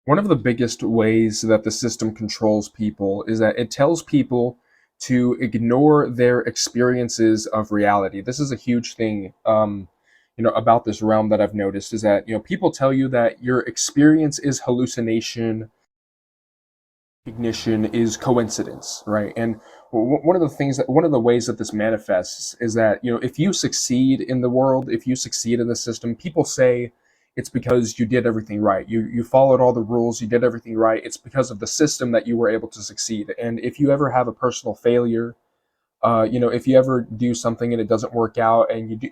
One of the biggest ways that the system controls people is that it tells people to ignore their experiences of reality. This is a huge thing, about this realm that I've noticed is that people tell you that your experience is hallucination, recognition is coincidence, right? And one of the ways that this manifests is that if you succeed in the world, if you succeed in the system, people say it's because you did everything right. You followed all the rules, you did everything right. It's because of the system that you were able to succeed. And if you ever have a personal failure, if you ever do something and it doesn't work out, and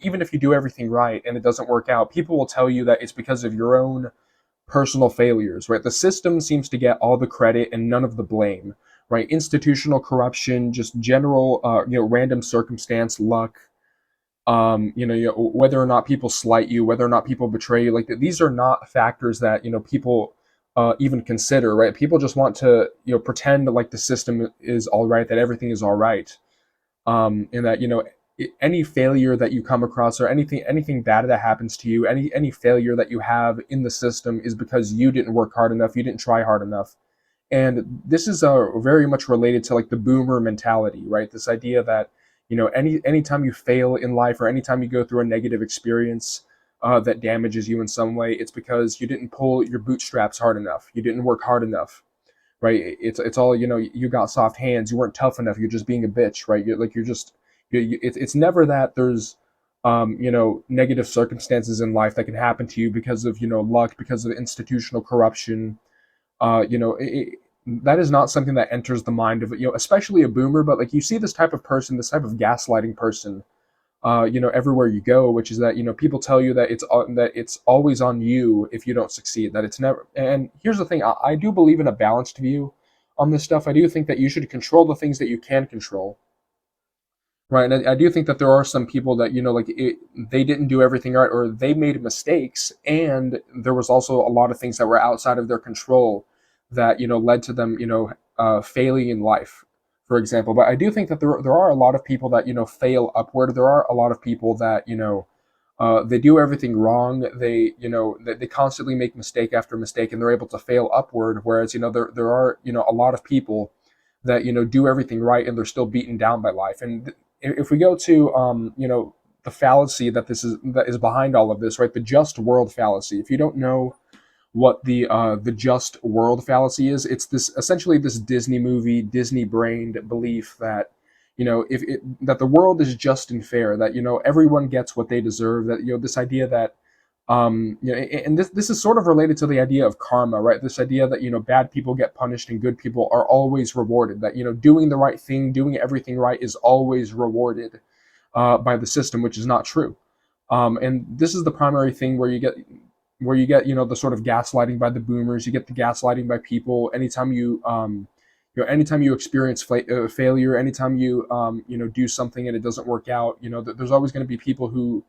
even if you do everything right and it doesn't work out, people will tell you that it's because of your own personal failures, right? The system seems to get all the credit and none of the blame, right? Institutional corruption, just general, random circumstance, luck, whether or not people slight you, whether or not people betray you, like these are not factors that people even consider, right? People just want to pretend like the system is all right, that everything is all right, and that any failure that you come across or anything bad that happens to you, any failure that you have in the system is because you didn't work hard enough, you didn't try hard enough. And this is very much related to like the boomer mentality, right? This idea that anytime you fail in life or anytime you go through a negative experience that damages you in some way, it's because you didn't pull your bootstraps hard enough, you didn't work hard enough, right? It's all you got soft hands, you weren't tough enough, you're just being a bitch, right? You're just it's never that there's negative circumstances in life that can happen to you because of luck, because of institutional corruption. That is not something that enters the mind of especially a boomer. But like you see this type of person, this type of gaslighting person, everywhere you go, which is that people tell you that it's always on you if you don't succeed. That it's never. And here's the thing: I do believe in a balanced view on this stuff. I do think that you should control the things that you can control, right? And I do think that there are some people that they didn't do everything right, or they made mistakes, and there was also a lot of things that were outside of their control that led to them failing in life, for example. But I do think that there are a lot of people that fail upward. There are a lot of people that they do everything wrong. They constantly make mistake after mistake, and they're able to fail upward. Whereas there are a lot of people that do everything right and they're still beaten down by life. And if we go to the fallacy that is behind all of this, right? The just world fallacy. If you don't know what the just world fallacy is, it's this essentially this Disney movie, Disney brained belief that if it, that the world is just and fair, that everyone gets what they deserve, that this idea that and this is sort of related to the idea of karma, right? This idea that bad people get punished and good people are always rewarded, that doing the right thing, doing everything right is always rewarded by the system, which is not true. And this is the primary thing where you get the sort of gaslighting by the boomers. You get the gaslighting by people anytime anytime you experience failure, anytime you do something and it doesn't work out, there's always going to be people who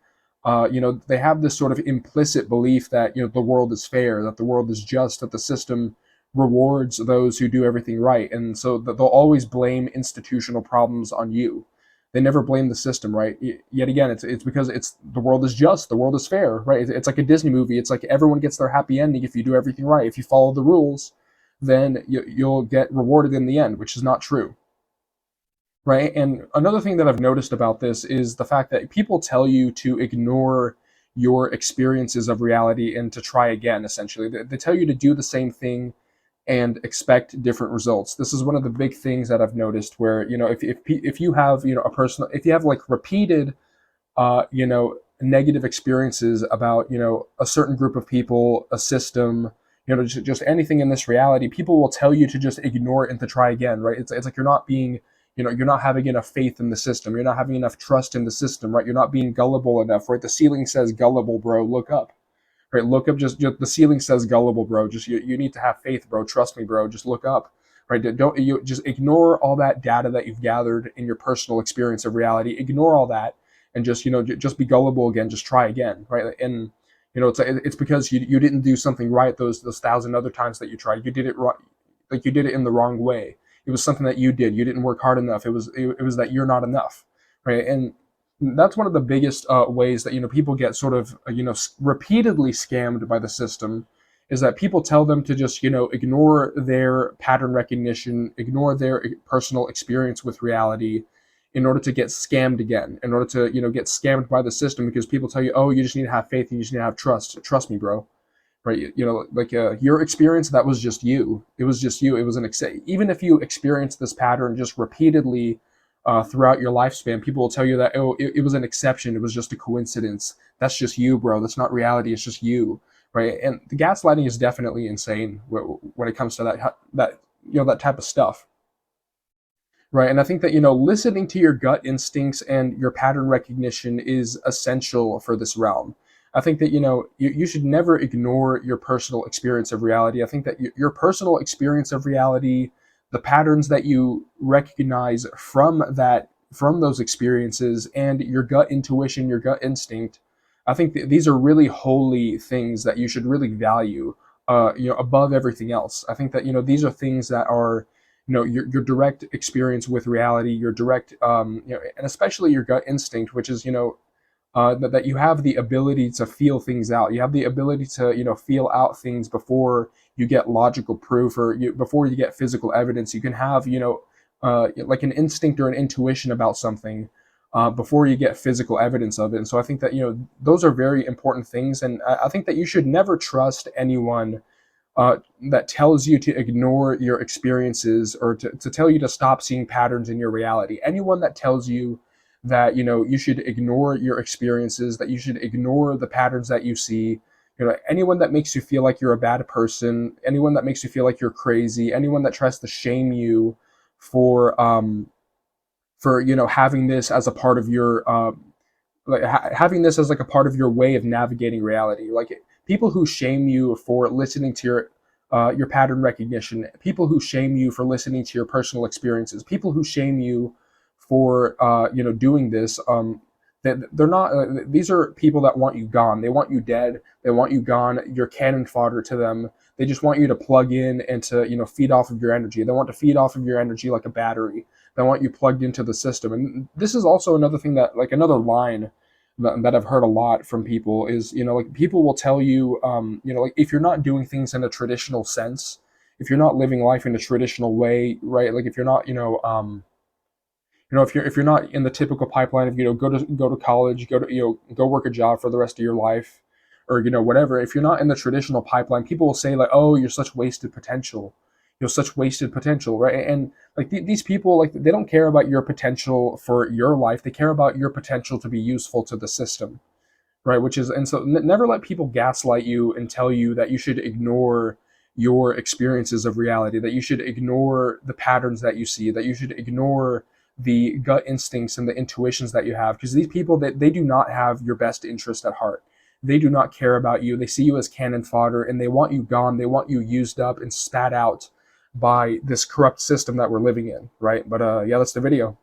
they have this sort of implicit belief that the world is fair, that the world is just, that the system rewards those who do everything right, and so that they'll always blame institutional problems on you. They never blame the system, right? Yet again, it's because it's the world is just, the world is fair, right? It's like a Disney movie. It's like everyone gets their happy ending if you do everything right. If you follow the rules, then you'll get rewarded in the end, which is not true, right? And another thing that I've noticed about this is the fact that people tell you to ignore your experiences of reality and to try again. Essentially, they tell you to do the same thing and expect different results. This is one of the big things that I've noticed, where if you have a personal, if you have like repeated negative experiences about a certain group of people, a system, just anything in this reality, people will tell you to just ignore it and to try again, right? It's like you're not being you're not having enough faith in the system, you're not having enough trust in the system, right? You're not being gullible enough, right? The ceiling says gullible, bro, look up. Right, look up. Just the ceiling says gullible, bro. Just you need to have faith, bro. Trust me, bro. Just look up. Right, don't you just ignore all that data that you've gathered in your personal experience of reality. Ignore all that and just just be gullible again. Just try again, right? And it's because you didn't do something right those thousand other times that you tried. You did it right, like you did it in the wrong way. It was something that you did. You didn't work hard enough. It was that you're not enough, right? And that's one of the biggest ways that people get sort of repeatedly scammed by the system, is that people tell them to just, ignore their pattern recognition, ignore their personal experience with reality in order to get scammed again, in order to, get scammed by the system, because people tell you, oh, you just need to have faith and you just need to have trust. Trust me, bro. Right? Like your experience, that was just you. It was just you. It was even if you experience this pattern just repeatedly throughout your lifespan, people will tell you that, oh, it was an exception. It was just a coincidence. That's just you, bro. That's not reality. It's just you, right? And the gaslighting is definitely insane when it comes to that type of stuff, right? And I think that, listening to your gut instincts and your pattern recognition is essential for this realm. I think that, you should never ignore your personal experience of reality. I think that your personal experience of reality, the patterns that you recognize from those experiences, and your gut intuition, your gut instinct, I think these are really holy things that you should really value, above everything else. I think that, these are things that are, your direct experience with reality, your direct, and especially your gut instinct, which is, that you have the ability to feel things out. You have the ability to, feel out things before you get logical proof, or before you get physical evidence. You can have, like an instinct or an intuition about something before you get physical evidence of it. And so I think that, those are very important things. And I think that you should never trust anyone that tells you to ignore your experiences, or to tell you to stop seeing patterns in your reality. Anyone that tells you that, you should ignore your experiences, that you should ignore the patterns that you see, anyone that makes you feel like you're a bad person, anyone that makes you feel like you're crazy, anyone that tries to shame you for having this as a part of your having this as like a part of your way of navigating reality. Like, people who shame you for listening to your pattern recognition, people who shame you for listening to your personal experiences, people who shame you for doing this, that they're not. These are people that want you gone. They want you dead. They want you gone. You're cannon fodder to them. They just want you to plug in and to, feed off of your energy. They want to feed off of your energy like a battery. They want you plugged into the system. And this is also another thing that, like, another line that I've heard a lot from people is, like, people will tell you, like, if you're not doing things in a traditional sense, if you're not living life in a traditional way, right? Like, if you're not, if you're not in the typical pipeline of, go to college, go work a job for the rest of your life, or, whatever. If you're not in the traditional pipeline, people will say, like, oh, you're such wasted potential. You're such wasted potential, right? And like, these people, like, they don't care about your potential for your life. They care about your potential to be useful to the system, right? Which is, and so never let people gaslight you and tell you that you should ignore your experiences of reality, that you should ignore the patterns that you see, that you should ignore the gut instincts and the intuitions that you have, because these people, that they do not have your best interest at heart. They do not care about you. They see you as cannon fodder, and they want you gone. They want you used up and spat out by this corrupt system that we're living in, right? But yeah, that's the video.